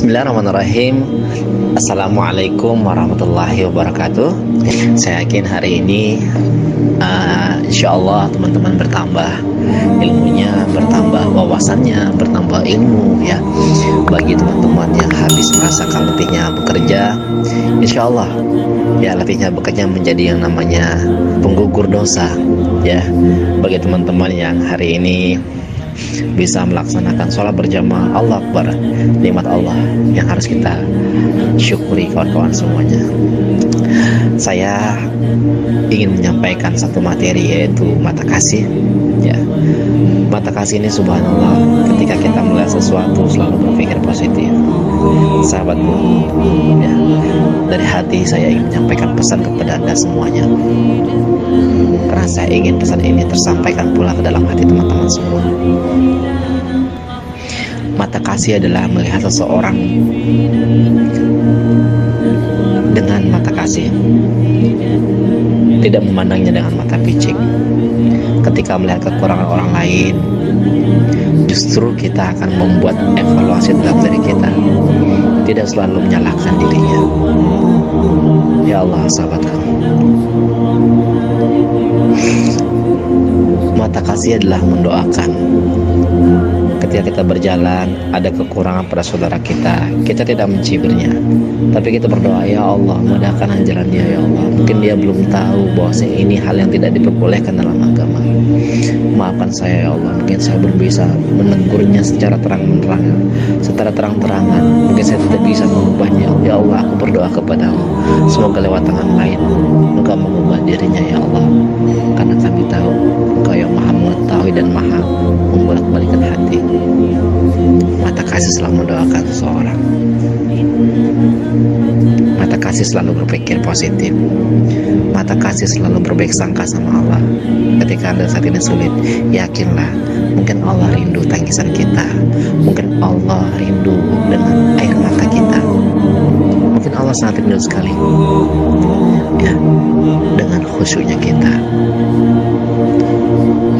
Bismillahirrahmanirrahim. Assalamualaikum warahmatullahi wabarakatuh. Saya yakin hari ini insya Allah teman-teman bertambah ilmunya, bertambah wawasannya, bertambah ilmu ya. Bagi teman-teman yang habis merasakan letihnya bekerja, insya Allah ya letihnya bekerja menjadi yang namanya penggugur dosa ya. Bagi teman-teman yang hari ini bisa melaksanakan sholat berjamaah, Allah Akbar, nikmat Allah yang harus kita syukuri kawan-kawan semuanya. Saya ingin menyampaikan satu materi, yaitu mata kasih ya. Mata kasih ini subhanallah, ketika kita melihat sesuatu selalu berpikir positif. Sahabatku ya, dari hati saya ingin menyampaikan pesan kepada Anda semuanya, karena saya ingin pesan ini tersampaikan pula ke dalam hati teman-teman semua. Mata kasih adalah melihat seseorang dengan mata kasih, tidak memandangnya dengan mata picik. Ketika melihat kekurangan orang lain, justru kita akan membuat evaluasi dalam diri kita, tidak selalu menyalahkan dirinya. Ya Allah, sahabatku, mata kasih adalah mendoakan. Ketika kita berjalan ada kekurangan pada saudara kita, kita tidak mencibirnya, tapi kita berdoa, ya Allah, mudahkan jalan dia ya Allah. Mungkin dia belum tahu bahwa ini hal yang tidak diperbolehkan dalam agama. Maafkan saya ya Allah, mungkin saya belum bisa menegurnya secara terang-terangan. Mungkin saya tidak bisa mengubahnya. Ya Allah, aku berdoa kepadamu, semoga lewat tangan lain Engkau mengubah dirinya ya Allah, karena kami tahu Engkau yang maha mengetahui dan maha membolak-balikan hati. Mata kasih selalu mendoakan seseorang. Mata kasih selalu berpikir positif. Mata kasih selalu berbaik sangka sama Allah. Ketika Anda saat ini sulit, yakinlah, mungkin Allah rindu tangisan kita, mungkin Allah rindu dengan air mata kita, mungkin Allah sangat rindu sekali ya dengan khusyuknya kita.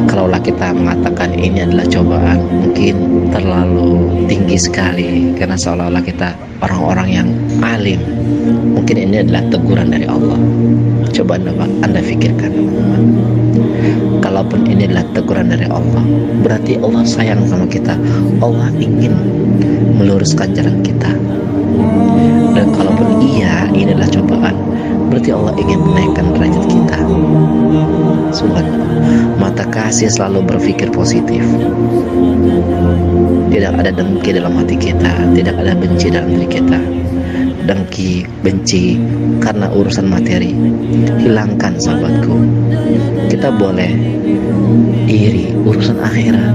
Kalaulah kita mengatakan ini adalah cobaan, mungkin terlalu tinggi sekali, karena seolah-olah kita orang-orang yang alim. Mungkin ini adalah teguran dari Allah. Coba Anda pikirkan teman-teman, kalaupun ini adalah teguran dari Allah, berarti Allah sayang sama kita. Allah ingin meluruskan jalan kita. Dan kalaupun iya, ini adalah cobaan, berarti Allah ingin menaikkan derajat kita. Subhanallah, mata kasih selalu berpikir positif. Tidak ada dengki dalam hati kita, tidak ada benci dalam diri kita. Dengki, benci karena urusan materi, hilangkan sahabatku. Kita boleh iri urusan akhirat.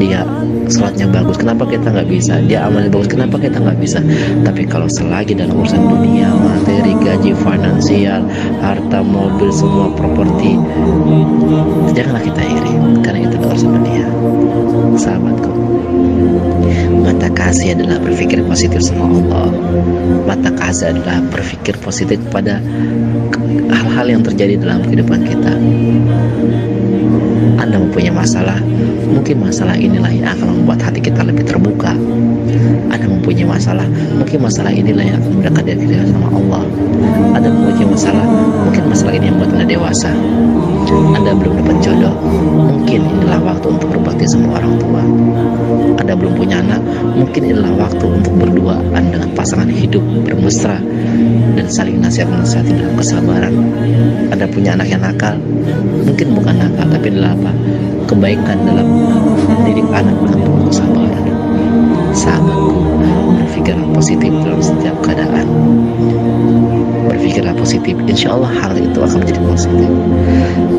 Dia salatnya bagus, kenapa kita nggak bisa? Dia amalnya bagus, kenapa kita nggak bisa? Tapi kalau selagi dalam urusan dunia, materi, gaji, finansial, harta, mobil, semua properti, janganlah kita iri, karena itu urusan dunia. Sahabatku, mata kasih adalah berpikir positif sama Allah. Mata kasih adalah berpikir positif pada hal-hal yang terjadi dalam kehidupan kita. Anda mempunyai masalah, mungkin masalah inilah yang akan membuat hati kita lebih terbuka. Anda mempunyai masalah, mungkin masalah inilah yang akan mendekatkan diri kita sama Allah. Anda mempunyai masalah, mungkin masalah ini yang membuat Anda dewasa. Anda belum dapat jodoh, mungkin inilah waktu untuk berbakti sama orang tua. Anda belum punya anak, mungkin inilah waktu untuk berduaan dengan pasangan hidup, bermesra dan saling nasihat-nasihati dalam kesabaran. Anda punya anak yang nakal, mungkin bukan nakal, tapi adalah apa? Kebaikan dalam mendidik anak dengan penuh kesabaran. Sahabatku, berpikirlah positif dalam setiap keadaan. Berpikirlah positif, insya Allah hal itu akan menjadi positif.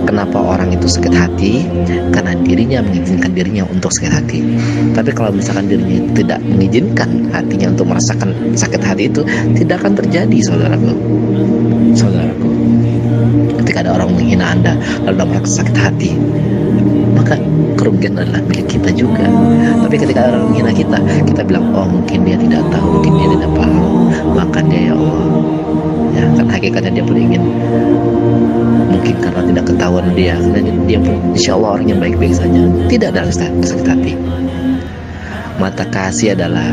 Kenapa orang itu sakit hati? Karena dirinya mengizinkan dirinya untuk sakit hati. Tapi kalau misalkan dirinya tidak mengizinkan hatinya untuk merasakan sakit hati itu, tidak akan terjadi, saudaraku. Ketika ada orang menghina Anda lalu Anda merasa sakit hati, maka kerugian adalah milik kita juga. Tapi ketika orang menghina kita, kita bilang, oh mungkin dia tidak tahu, mungkin dia tidak paham, maka dia ya Allah ya, kan hakikatnya dia pun ingin, mungkin karena tidak ketahuan dia pun insya Allah orangnya baik-baik saja, tidak ada sakit hati. Mata kasih adalah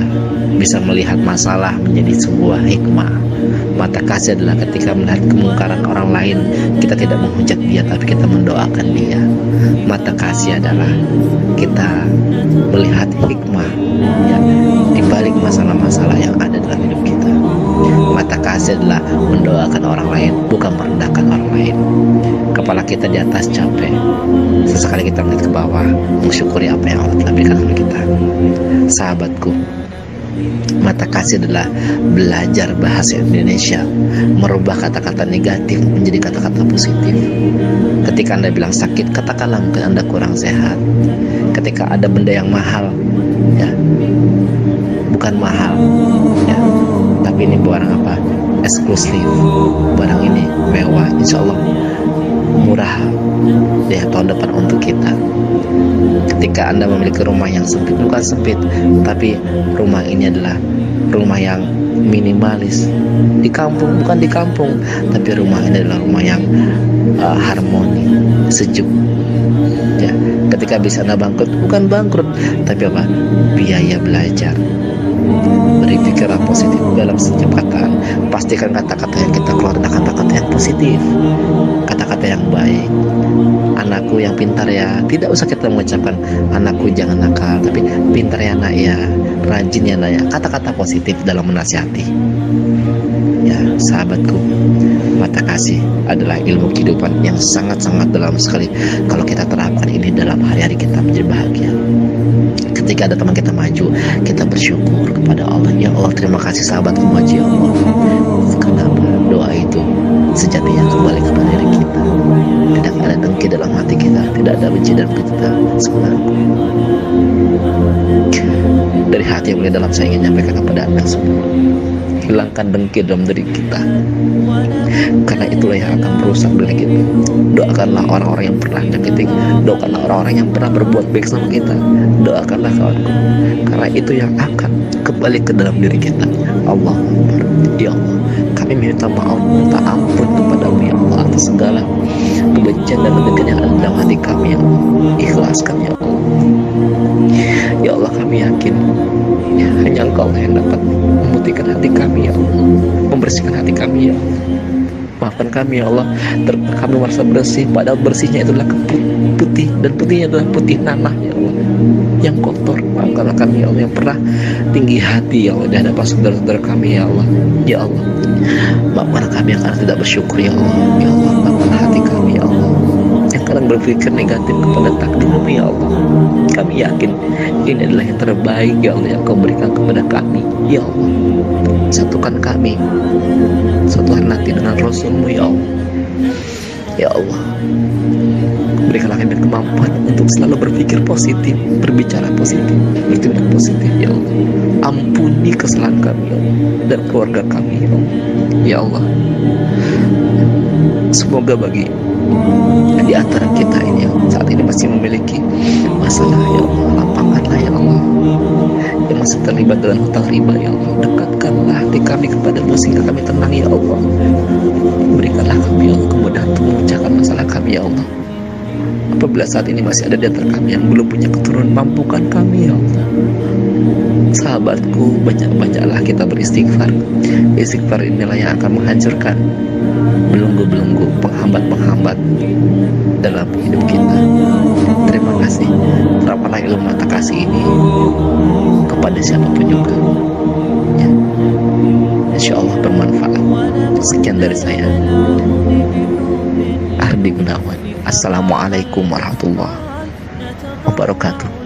bisa melihat masalah menjadi sebuah hikmah. Mata kasih adalah ketika melihat kemungkaran orang lain, kita tidak menghujat dia, tapi kita mendoakan dia. Mata kasih adalah kita melihat hikmah, ya, di balik masalah-masalah yang ada dalam hidup kita. Mata kasih adalah mendoakan orang lain, bukan merendahkan orang lain. Kepala kita di atas capek, sesekali kita melihat ke bawah, mensyukuri apa yang Allah telah berikan kepada kita. Sahabatku, mata kasih adalah belajar bahasa Indonesia, merubah kata-kata negatif menjadi kata-kata positif. Ketika Anda bilang sakit, katakanlah mungkin Anda kurang sehat. Ketika ada benda yang mahal, ya, bukan mahal, ya, tapi ini barang apa? Eksklusif. Barang ini mewah, insya Allah murah, ya, tahun depan untuk kita. Ketika Anda memiliki rumah yang sempit, bukan sempit, tapi rumah ini adalah rumah yang minimalis. Di kampung, bukan di kampung, tapi rumah ini adalah rumah yang harmoni, sejuk. Ya, ketika bisa Anda bangkrut, bukan bangkrut, tapi apa? Biaya belajar. Berpikirlah positif dalam setiap kataan. Pastikan kata-kata yang kita keluar adalah kata-kata yang positif, kata-kata yang baik. Anakku yang pintar ya, tidak usah kita mengucapkan anakku jangan nakal, tapi pintar ya nak ya, rajin ya nak ya. Kata-kata positif dalam menasihati. Ya, sahabatku, mata kasih adalah ilmu kehidupan yang sangat-sangat dalam sekali. Kalau kita terapkan ini dalam hari-hari kita menjadi bahagia. Ketika ada teman kita maju, kita bersyukur kepada Allah. Ya Allah, terima kasih sahabatku maju, ya Allah. Kenapa doa itu sejatinya kembali kepada diri kita. Tidak ada dengki dalam hati kita, tidak ada benci dalam hati kita. Sebenarnya dari hati yang mulai dalam, saya ingin menyampaikan kepada Anda semua, hilangkan dengki dalam diri kita, karena itulah yang akan merusak diri kita. Doakanlah orang-orang yang pernah nyakitin, doakanlah orang-orang yang pernah berbuat baik sama kita, doakanlah kawanku, karena itu yang akan kembali ke dalam diri kita. Allah, ya Allah, kami minta maaf, minta ampun kepadamu ya Allah atas segala kebencian dan kedengkian yang ada dalam hati kami ya Allah. Ikhlaskan ya Allah. Ya Allah, kami yakin ya, hanya Engkau yang dapat memutihkan hati kami ya Allah, membersihkan hati kami ya Allah. Maafkan kami ya Allah, kami merasa bersih, padahal bersihnya itu adalah putih, dan putihnya adalah putih nanah ya Allah, yang kotor. Maafkanlah kami ya Allah, yang pernah tinggi hati ya Allah di hadapan saudara-saudara kami ya Allah. Ya Allah, maafkanlah kami yang kadang tidak bersyukur ya Allah. Ya Allah, maafkanlah hati kami ya Allah, yang kadang berpikir negatif kepada takdirmu ya Allah. Kami yakin ini adalah yang terbaik ya Allah yang Kau berikan kepada kami ya Allah. Satukan kami suatu hari nanti dengan Rasul-Mu ya Allah. Ya Allah, berikanlah kami kemampuan untuk selalu berpikir positif, berbicara positif, bertindak positif ya Allah. Ampuni kesalahan kami ya Allah, dan keluarga kami ya Allah. Ya Allah, semoga bagi di antara kita ini saat ini masih memiliki masalah ya Allah, lapangkanlah ya Allah. Yang masih terlibat dalam hutang riba ya Allah, dekatkanlah hati kami kepadamu sehingga kami tenang ya Allah. Berikanlah kami ya Allah kemudahan untuk memecahkan masalah kami ya Allah. Apabila saat ini masih ada di antara kami yang belum punya keturunan, mampukan kami ya Allah. Sahabatku, banyak-banyaklah kita beristighfar. Istighfar inilah yang akan menghancurkan belenggu-belenggu, penghambat-penghambat dalam hidup kita. Terima kasih. Terapkanlah ilmu mata kasih ini kepada siapapun juga ya. Insya Allah bermanfaat. Sekian dari saya, Ardi Gunawan. Assalamualaikum warahmatullahi wabarakatuh.